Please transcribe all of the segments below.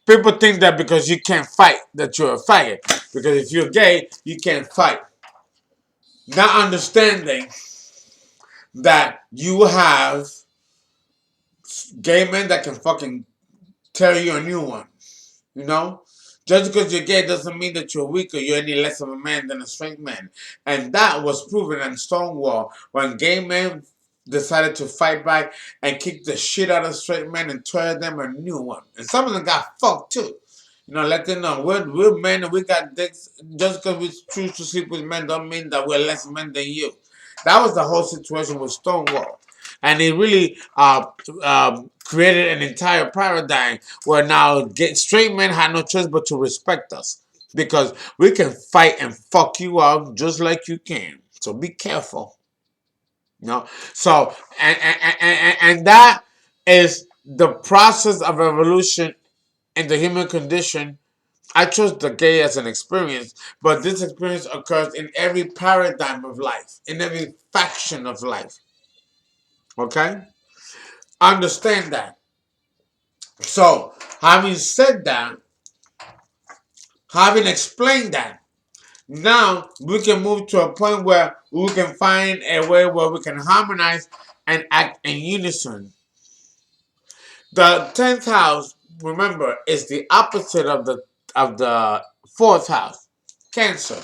People think that because you can't fight, that you're a faggot. Because if you're gay, you can't fight. Not understanding that you have gay men that can fucking tell you a new one. You know? Just because you're gay doesn't mean that you're weak or you're any less of a man than a straight man. And that was proven in Stonewall when gay men decided to fight back and kick the shit out of straight men and tear them a new one. And some of them got fucked too. You know, let them know we're men and we got dicks. Just because we choose to sleep with men don't mean that we're less men than you. That was the whole situation with Stonewall. And it really created an entire paradigm where now straight men have no choice but to respect us. Because we can fight and fuck you up just like you can. So be careful. You know? So, and that is the process of evolution in the human condition. I chose the gay as an experience, but this experience occurs in every paradigm of life, in every faction of life. Okay? Understand that. So, having said that, having explained that, now we can move to a point where we can find a way where we can harmonize and act in unison. The 10th house, remember, is the opposite of the 4th house, Cancer.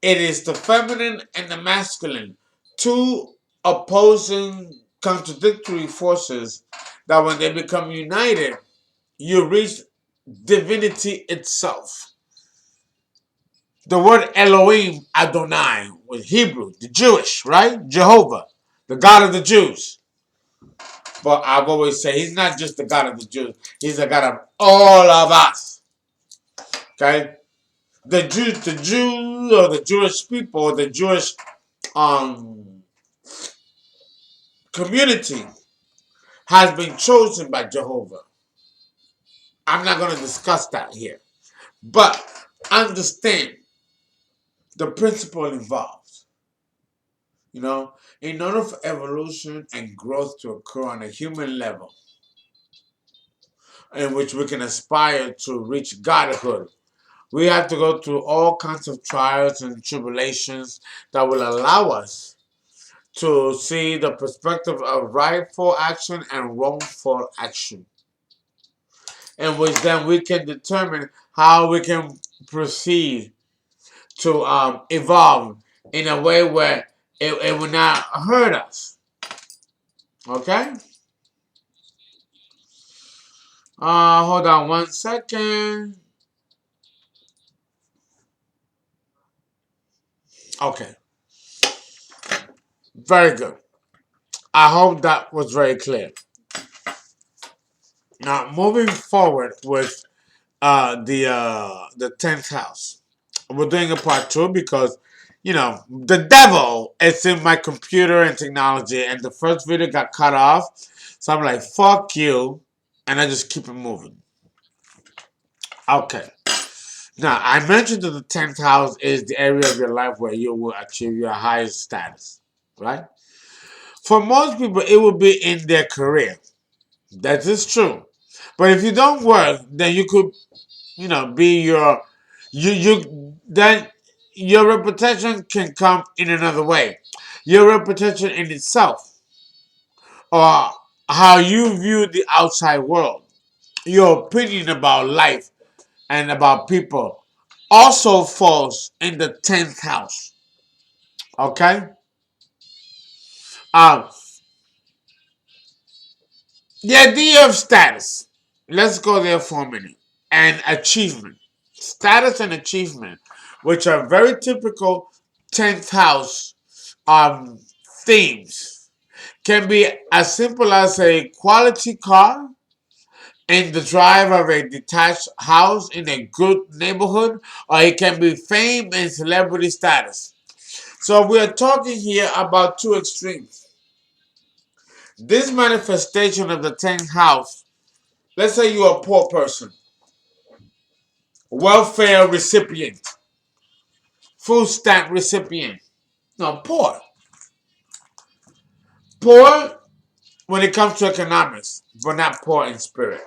It is the feminine and the masculine, two opposing, contradictory forces that when they become united, you reach divinity itself. The word Elohim, Adonai, was Hebrew, the Jewish, right? Jehovah, the God of the Jews. But I've always said he's not just the God of the Jews, he's the God of all of us. Okay? The Jews or the Jewish people, the Jewish um community has been chosen by Jehovah. I'm not going to discuss that here. But understand the principle involved. You know, in order for evolution and growth to occur on a human level, in which we can aspire to reach godhood, we have to go through all kinds of trials and tribulations that will allow us to see the perspective of rightful action and wrongful action, in which then we can determine how we can proceed to evolve in a way where it will not hurt us. Okay? Hold on 1 second. Okay. Very good. I hope that was very clear. Now, moving forward with the 10th house. We're doing a part two because, you know, the devil is in my computer and technology, and the first video got cut off. So I'm like, fuck you, and I just keep it moving. Okay. Now, I mentioned that the 10th house is the area of your life where you will achieve your highest status, right? For most people, it will be in their career. That is true. But if you don't work, then you could, be then your reputation can come in another way. Your reputation in itself, or how you view the outside world, your opinion about life and about people, also falls in the 10th house. Okay? Um, the idea of status. Let's go there for a minute. And achievement. Status and achievement, which are very typical 10th house um, themes, can be as simple as a quality car in the drive of a detached house in a good neighborhood, or it can be fame and celebrity status. So we are talking here about two extremes. This manifestation of the 10th house, let's say you're a poor person, welfare recipient, food stamp recipient. No, poor. Poor when it comes to economics, but not poor in spirit.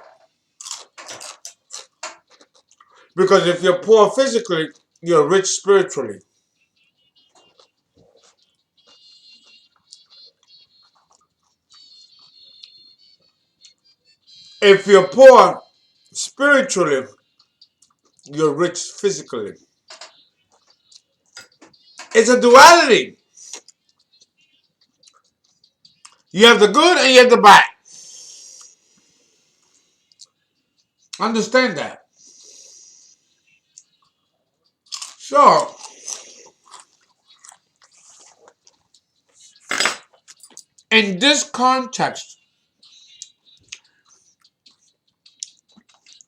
Because if you're poor physically, you're rich spiritually. If you're poor spiritually, you're rich physically. It's a duality. You have the good and you have the bad. Understand that. So, in this context,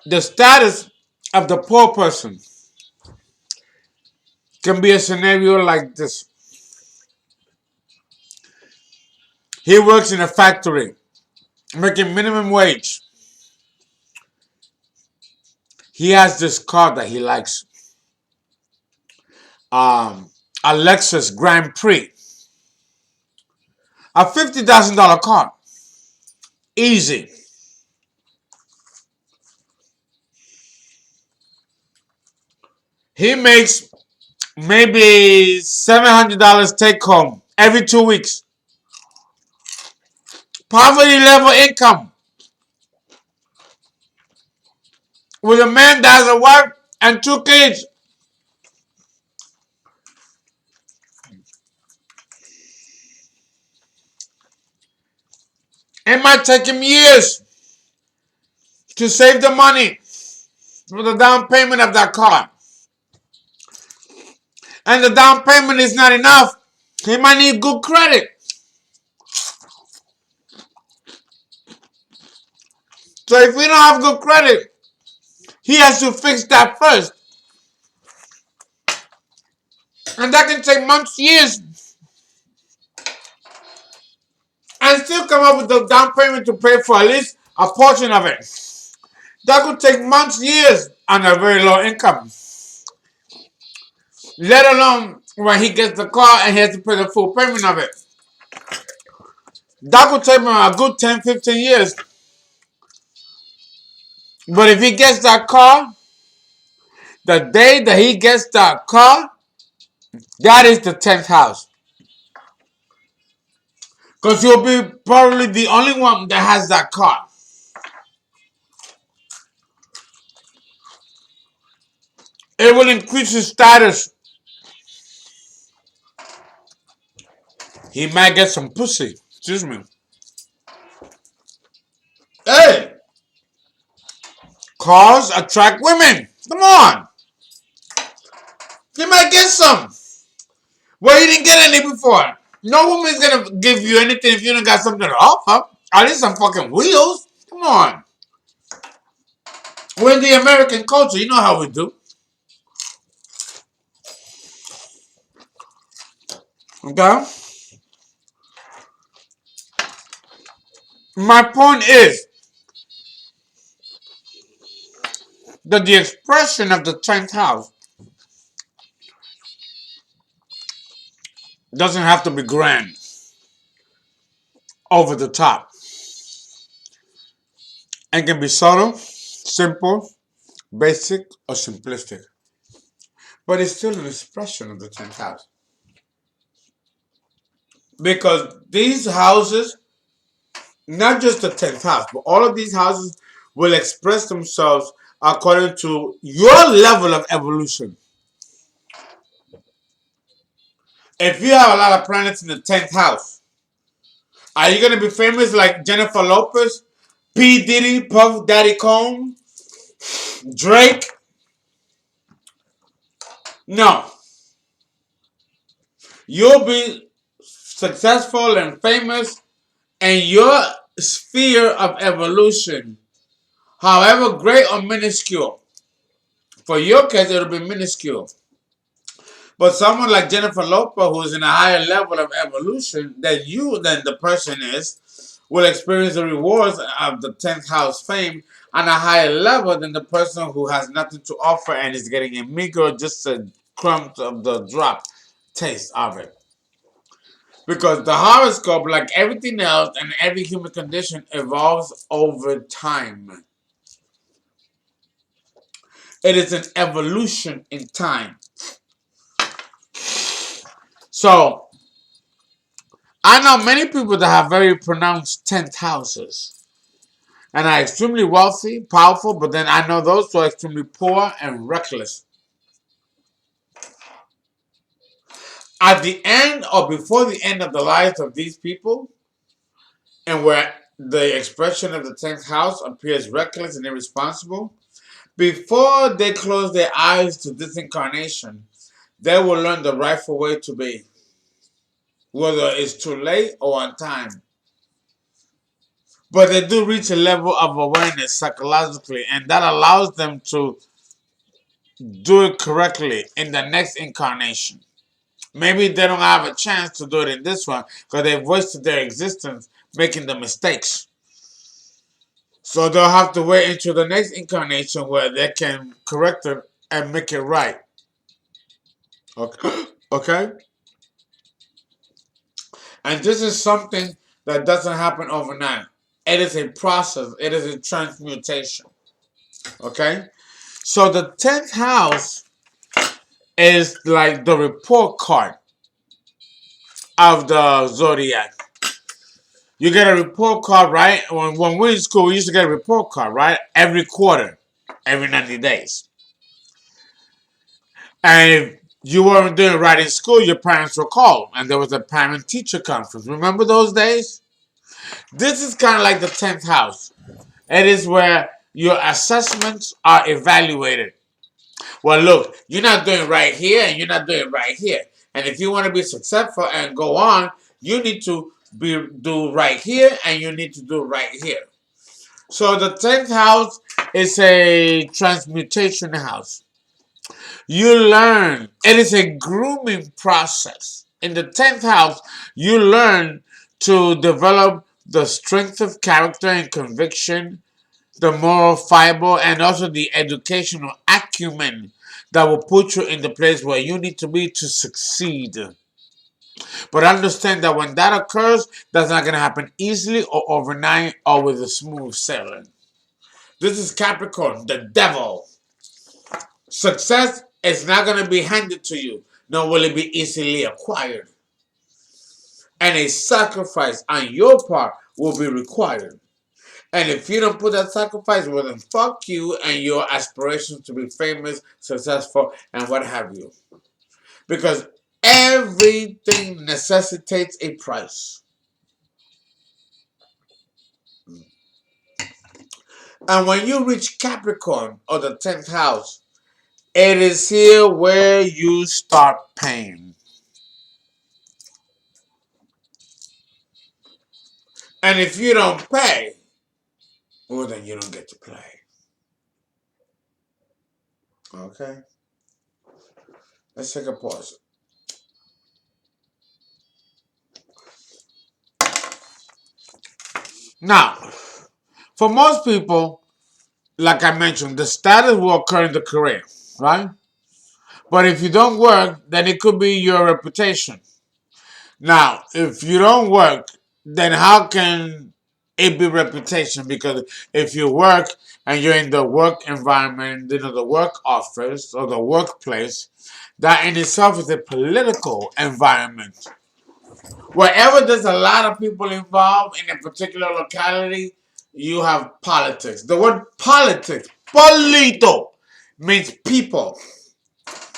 the status of the poor person can be a scenario like this. He works in a factory, making minimum wage. He has this car that he likes. A Lexus Grand Prix. A $50,000 car. Easy. He makes maybe $700 take home every 2 weeks. Poverty level income. With a man that has a wife and 2 kids. It might take him years to save the money for the down payment of that car. And the down payment is not enough. He might need good credit. So if we don't have good credit, he has to fix that first. And that can take months, years. And still come up with the down payment to pay for at least a portion of it. That could take months, years on a very low income. Let alone when he gets the car and he has to pay the full payment of it. That could take him a good 10, 15 years. But if he gets that car, the day that he gets that car, that is the 10th house. Because he'll be probably the only one that has that car. It will increase his status. He might get some pussy. Excuse me. Hey! Cars attract women. Come on. He might get some. Well, he didn't get any before. No woman's gonna give you anything if you don't got something to offer. At least some fucking wheels. Come on. We're in the American culture. You know how we do. Okay? My point is that the expression of the 10th house doesn't have to be grand, over the top. It can be subtle, simple, basic, or simplistic. But it's still an expression of the 10th house. Because these houses, not just the 10th house, but all of these houses will express themselves according to your level of evolution. If you have a lot of planets in the 10th house, are you going to be famous like Jennifer Lopez, P. Diddy, Puff Daddy Combs, Drake? No. You'll be successful and famous in your sphere of evolution, however great or minuscule. For your case, it'll be minuscule. But someone like Jennifer Lopez, who's in a higher level of evolution than the person is, will experience the rewards of the 10th house fame on a higher level than the person who has nothing to offer and is getting a meager, just a crumb of the drop taste of it. Because the horoscope, like everything else and every human condition, evolves over time. It is an evolution in time. So, I know many people that have very pronounced 10th houses and are extremely wealthy, powerful, but then I know those who are extremely poor and reckless. At the end or before the end of the lives of these people, and where the expression of the 10th house appears reckless and irresponsible, before they close their eyes to this incarnation, they will learn the rightful way to be, whether it's too late or on time. But they do reach a level of awareness psychologically, and that allows them to do it correctly in the next incarnation. Maybe they don't have a chance to do it in this one because they've wasted their existence making the mistakes. So they'll have to wait until the next incarnation where they can correct it and make it right. Okay? Okay? And this is something that doesn't happen overnight. It is a process. It is a transmutation. Okay? So the 10th house is like the report card of the zodiac. You get a report card, right? When we're in school, we used to get a report card, right? Every quarter, every 90 days. And if you weren't doing right in school, your parents were called. And there was a parent-teacher conference. Remember those days? This is kind of like the 10th house. It is where your assessments are evaluated. Well, look, you're not doing right here and you're not doing right here. And if you want to be successful and go on, you need to do right here and you need to do right here. So the 10th house is a transmutation house. You learn. It is a grooming process. In the 10th house, you learn to develop the strength of character and conviction, the moral fiber, and also the educational acumen that will put you in the place where you need to be to succeed. But understand that when that occurs, that's not going to happen easily or overnight or with a smooth sailing. This is Capricorn, the devil. Success is not going to be handed to you, nor will it be easily acquired. And a sacrifice on your part will be required. And if you don't put that sacrifice, well then fuck you and your aspirations to be famous, successful, and what have you. Because everything necessitates a price. And when you reach Capricorn or the 10th house, it is here where you start paying. And if you don't pay, well then you don't get to play. Okay? Let's take a pause. Now, for most people, like I mentioned, the status will occur in the career, right? But if you don't work, then it could be your reputation. Now, if you don't work, then how can it be reputation? Because if you work and you're in the work environment, the work office or the workplace, that in itself is a political environment. Wherever there's a lot of people involved in a particular locality, you have politics. The word politics, polito, means people.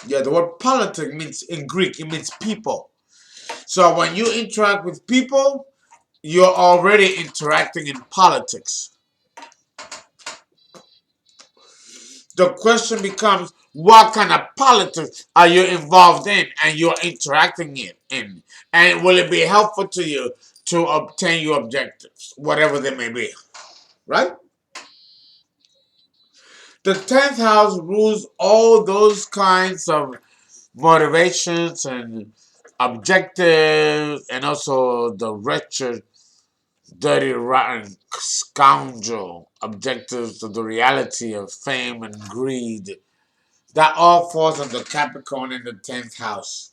Yeah, the word politics means in Greek, it means people. So when you interact with people, you're already interacting in politics. The question becomes, what kind of politics are you involved in and you're interacting in? And will it be helpful to you to obtain your objectives, whatever they may be, right? The 10th house rules all those kinds of motivations and objectives and also the wretched, dirty, rotten scoundrel objectives of the reality of fame and greed. That all falls under Capricorn in the 10th house.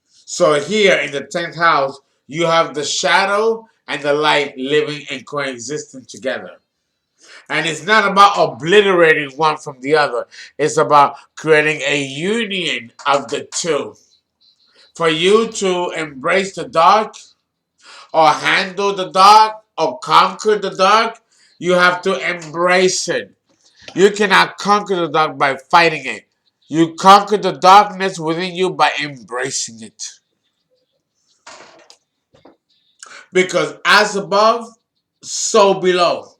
So here in the 10th house, you have the shadow and the light living and coexisting together. And it's not about obliterating one from the other. It's about creating a union of the two. For you to embrace the dark, or handle the dark, or conquer the dark, you have to embrace it. You cannot conquer the dark by fighting it. You conquer the darkness within you by embracing it. Because as above, so below.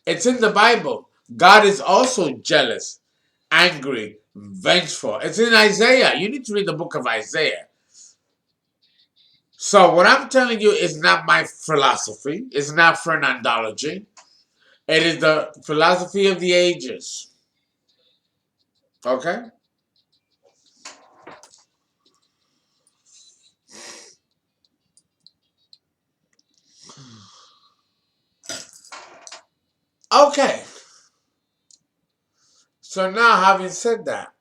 It's in the Bible. God is also jealous, angry, vengeful. It's in Isaiah. You need to read the book of Isaiah. So what I'm telling you is not my philosophy. It's not fernandology. It is the philosophy of the ages. Okay? Okay. So now, having said that,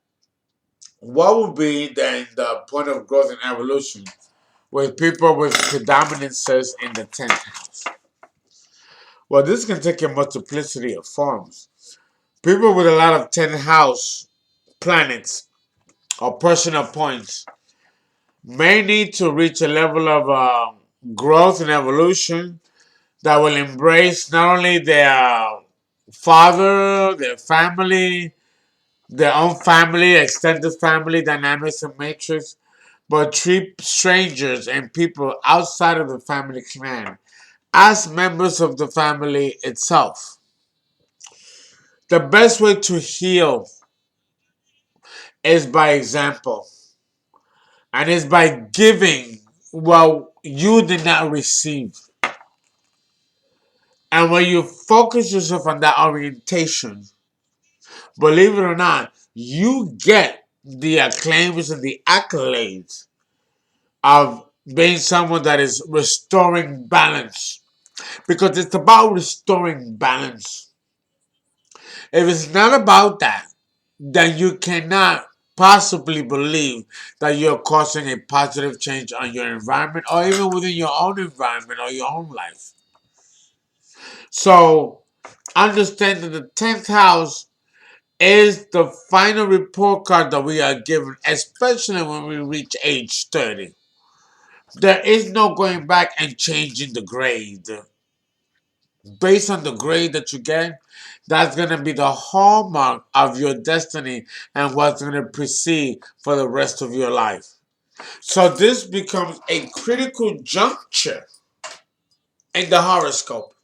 what would be then the point of growth and evolution with people with predominances in the 10th house? Well, this can take a multiplicity of forms. People with a lot of 10th house planets or personal points may need to reach a level of growth and evolution that will embrace not only their father, their family, their own family, extended family dynamics and matrix, but treat strangers and people outside of the family clan as members of the family itself. The best way to heal is by example, and is by giving what you did not receive. And when you focus yourself on that orientation, believe it or not, you get the acclaims and the accolades of being someone that is restoring balance. Because it's about restoring balance. If it's not about that, then you cannot possibly believe that you're causing a positive change on your environment or even within your own environment or your own life. So understand that the 10th house is the final report card that we are given, especially when we reach age 30. There is no going back and changing the grade. Based on the grade that you get, that's going to be the hallmark of your destiny and what's going to proceed for the rest of your life. So this becomes a critical juncture in the horoscope.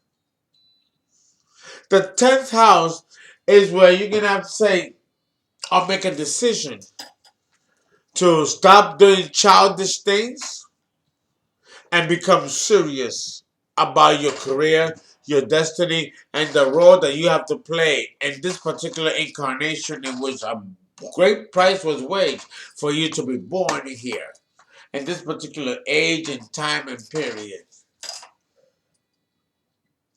The 10th house is where you're going to have to say or make a decision to stop doing childish things and become serious about your career, your destiny, and the role that you have to play in this particular incarnation in which a great price was waged for you to be born here in this particular age and time and period.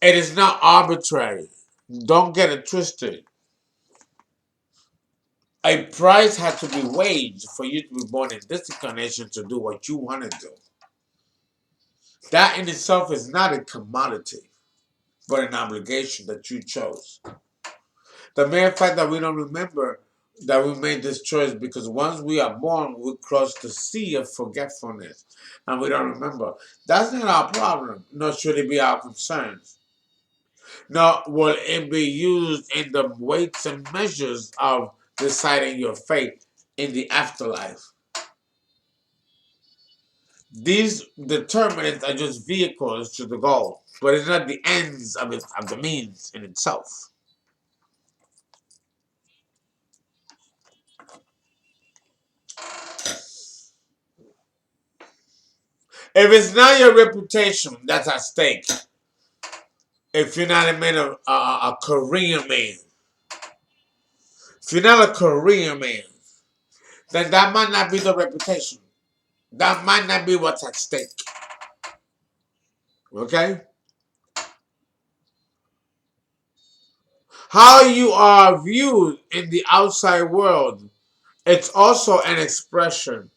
It is not arbitrary. Don't get it twisted. A price had to be waged for you to be born in this incarnation to do what you want to do. That in itself is not a commodity, but an obligation that you chose. The mere fact that we don't remember that we made this choice because once we are born, we cross the sea of forgetfulness and we don't remember. That's not our problem, nor should it be our concern. Nor will it be used in the weights and measures of deciding your fate in the afterlife. These determinants are just vehicles to the goal, but it's not the ends of the means in itself. If it's not your reputation that's at stake, if you're not a man of a Korean man, if you're not a Korean man, then that might not be the reputation. That might not be what's at stake. Okay? How you are viewed in the outside world, it's also an expression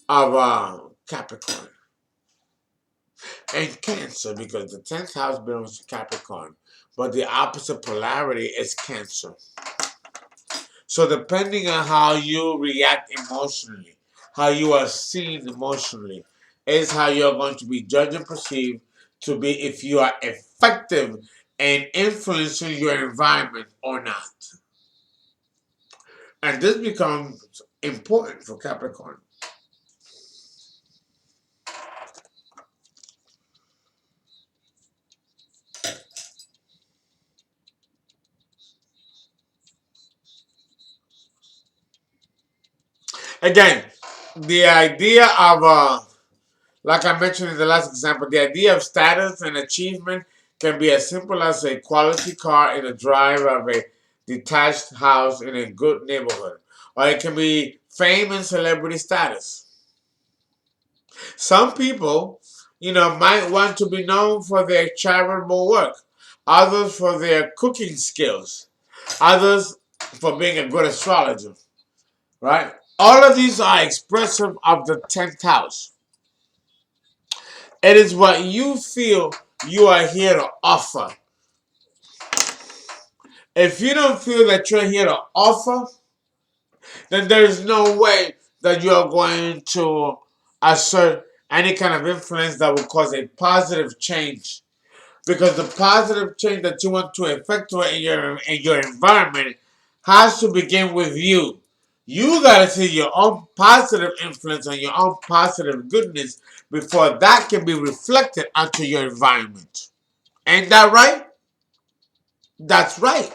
of Capricorn and Cancer, because the 10th house belongs to Capricorn. but the opposite polarity is Cancer. So depending on how you react emotionally, how you are seen emotionally, is how you're going to be judged and perceived to be if you are effective in influencing your environment or not. And this becomes important for Capricorn. Again, the idea of like I mentioned in the last example, the idea of status and achievement can be as simple as a quality car in the drive of a detached house in a good neighborhood. Or it can be fame and celebrity status. Some people, might want to be known for their charitable work. Others for their cooking skills. Others for being a good astrologer. Right? All of these are expressive of the 10th house. It is what you feel you are here to offer. If you don't feel that you're here to offer, then there's no way that you're going to assert any kind of influence that will cause a positive change. Because the positive change that you want to effectuate in your environment has to begin with you. You gotta see your own positive influence and your own positive goodness before that can be reflected onto your environment. Ain't that right? That's right.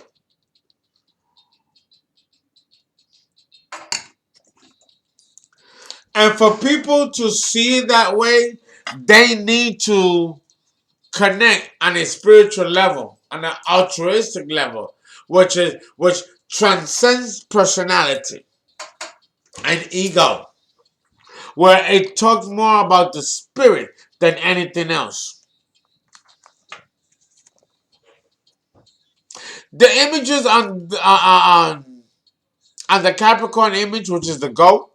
And for people to see it that way, they need to connect on a spiritual level, on an altruistic level, which transcends personality and ego, where it talks more about the spirit than anything else. The images on the Capricorn image, which is the goat,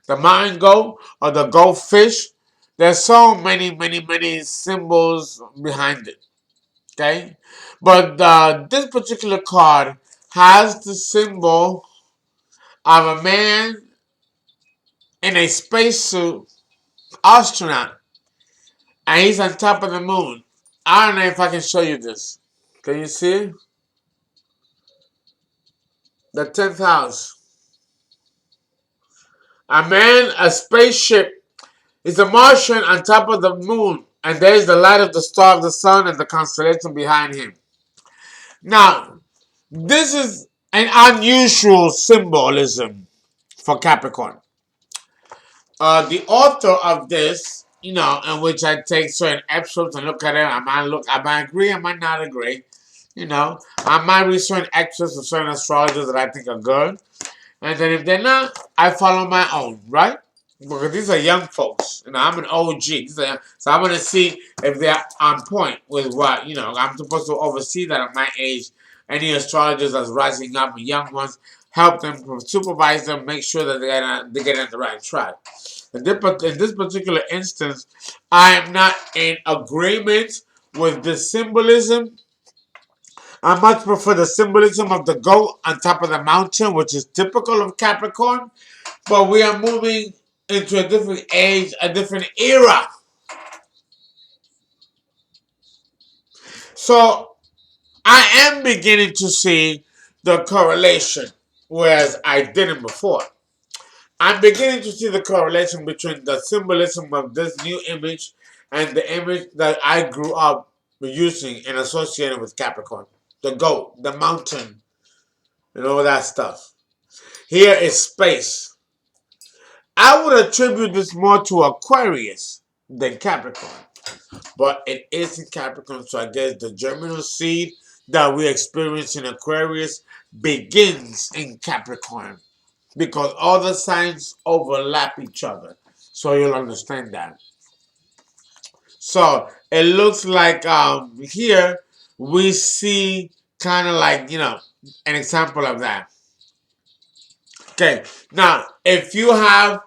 the mountain goat, or the goldfish, there's so many, many, many symbols behind it. Okay, but this particular card has the symbol of a man in a spacesuit, astronaut, and he's on top of the moon. I don't know if I can show you this. Can you see the 10th house? A man, a spaceship. Is a Martian on top of the moon, and there's the light of the star of the sun and the constellation behind him. Now, this is an unusual symbolism for Capricorn. The author of this, in which I take certain excerpts and look at it, I might agree, I might not agree. I might read certain excerpts of certain astrologers that I think are good, and then if they're not, I follow my own, right? Because these are young folks, I'm an OG, so I'm gonna see if they're on point with what I'm supposed to oversee that at my age. Any astrologers that's rising up, young ones, help them, supervise them, make sure that they get on the right track. In this particular instance, I am not in agreement with the symbolism. I much prefer the symbolism of the goat on top of the mountain, which is typical of Capricorn. But we are moving into a different age, a different era. So I am beginning to see the correlation, whereas I didn't before. I'm beginning to see the correlation between the symbolism of this new image and the image that I grew up using and associated with Capricorn. The goat, the mountain, and all that stuff. Here is space. I would attribute this more to Aquarius than Capricorn. But it is in Capricorn, so I guess the germinal seed that we experience in Aquarius begins in Capricorn because all the signs overlap each other. So you'll understand that. So it looks like here we see kind of like, an example of that. Okay, now if you have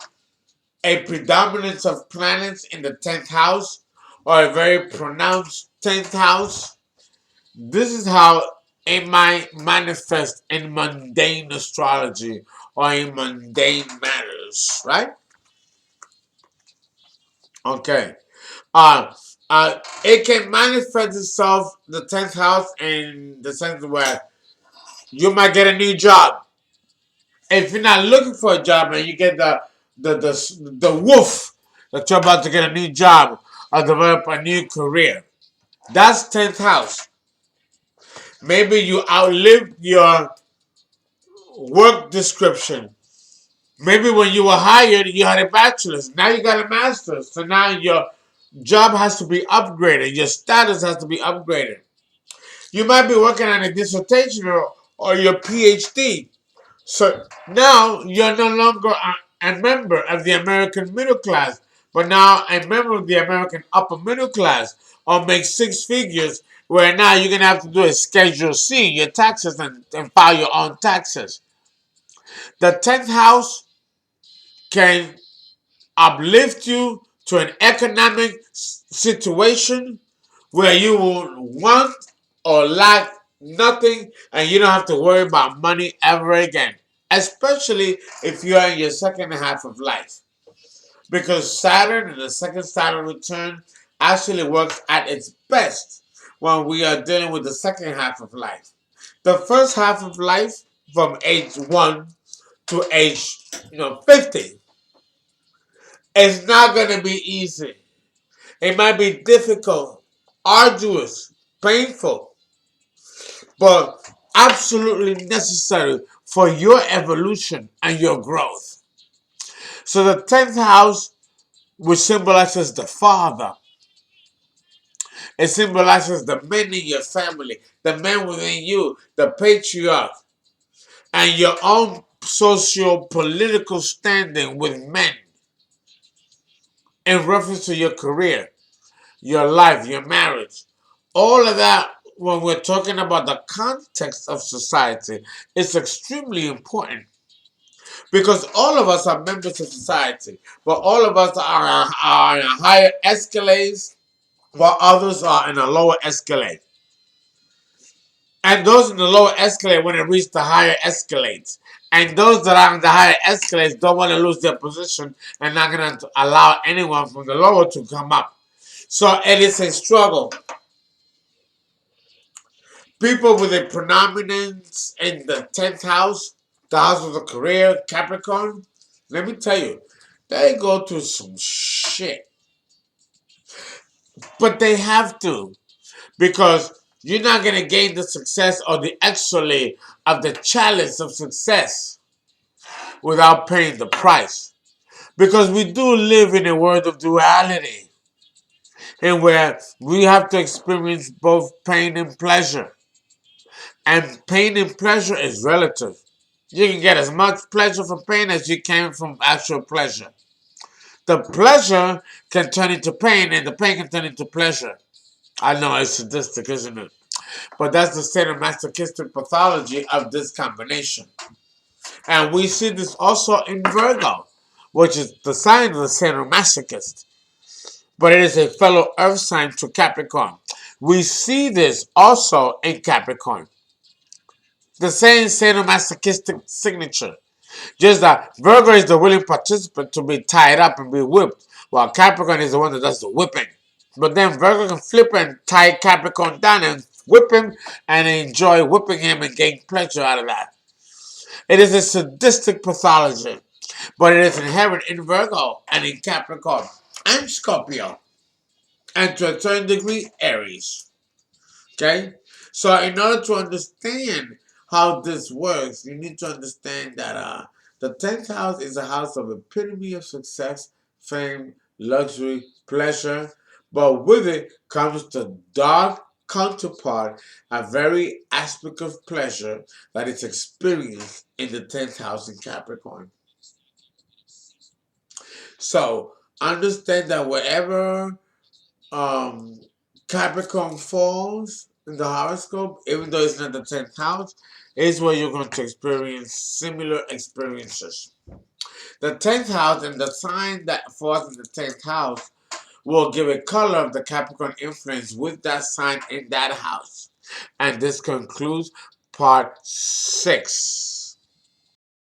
a predominance of planets in the 10th house or a very pronounced 10th house, This is how it might manifest in mundane astrology or in mundane matters, right? Okay. Uh, it can manifest itself, the 10th house, in the sense where you might get a new job. If you're not looking for a job and you get the woof that you're about to get a new job or develop a new career, that's 10th house. Maybe you outlived your work description. Maybe when you were hired, you had a bachelor's. Now you got a master's. So now your job has to be upgraded. Your status has to be upgraded. You might be working on a dissertation or your PhD. So now you're no longer a member of the American middle class, but now a member of the American upper middle class, or make six figures, where now you're going to have to do a Schedule C, your taxes, and file your own taxes. The 10th house can uplift you to an economic situation where you will want or lack nothing and you don't have to worry about money ever again. Especially if you're in your second half of life. Because Saturn and the second Saturn return actually works at its best when we are dealing with the second half of life. The first half of life, from age 1 to age 50, is not going to be easy. It might be difficult, arduous, painful, but absolutely necessary for your evolution and your growth. So the 10th house, which symbolizes the father, it symbolizes the men in your family, the men within you, the patriarch, and your own socio-political standing with men in reference to your career, your life, your marriage. All of that, when we're talking about the context of society, is extremely important because all of us are members of society, but all of us are in a higher escalades while others are in a lower escalade. And those in the lower escalade want to reach the higher escalades. And those that are in the higher escalades don't want to lose their position and not going to allow anyone from the lower to come up. So it is a struggle. People with a predominance in the 10th house, the house of the career, Capricorn, let me tell you, they go through some shit. But they have to, because you're not going to gain the success or the accolade of the chalice of success without paying the price. Because we do live in a world of duality, and where we have to experience both pain and pleasure. And pain and pleasure is relative. You can get as much pleasure from pain as you can from actual pleasure. The pleasure can turn into pain, and the pain can turn into pleasure. I know it's sadistic, isn't it? But that's the sadomasochistic pathology of this combination. And we see this also in Virgo, which is the sign of the sadomasochist. But it is a fellow earth sign to Capricorn. We see this also in Capricorn. The same sadomasochistic signature. Just that Virgo is the willing participant to be tied up and be whipped, while Capricorn is the one that does the whipping. But then Virgo can flip and tie Capricorn down and whip him and enjoy whipping him and gain pleasure out of that. It is a sadistic pathology, but it is inherent in Virgo and in Capricorn and Scorpio, and to a certain degree, Aries. Okay? So in order to understand how this works, you need to understand that the 10th house is a house of epitome of success, fame, luxury, pleasure, but with it comes the dark counterpart, a very aspect of pleasure that is experienced in the 10th house in Capricorn. So understand that wherever um, Capricorn falls in the horoscope, even though it's not the 10th house, is where you're going to experience similar experiences. The 10th house and the sign that falls in the 10th house will give a color of the Capricorn influence with that sign in that house. And this concludes part 6.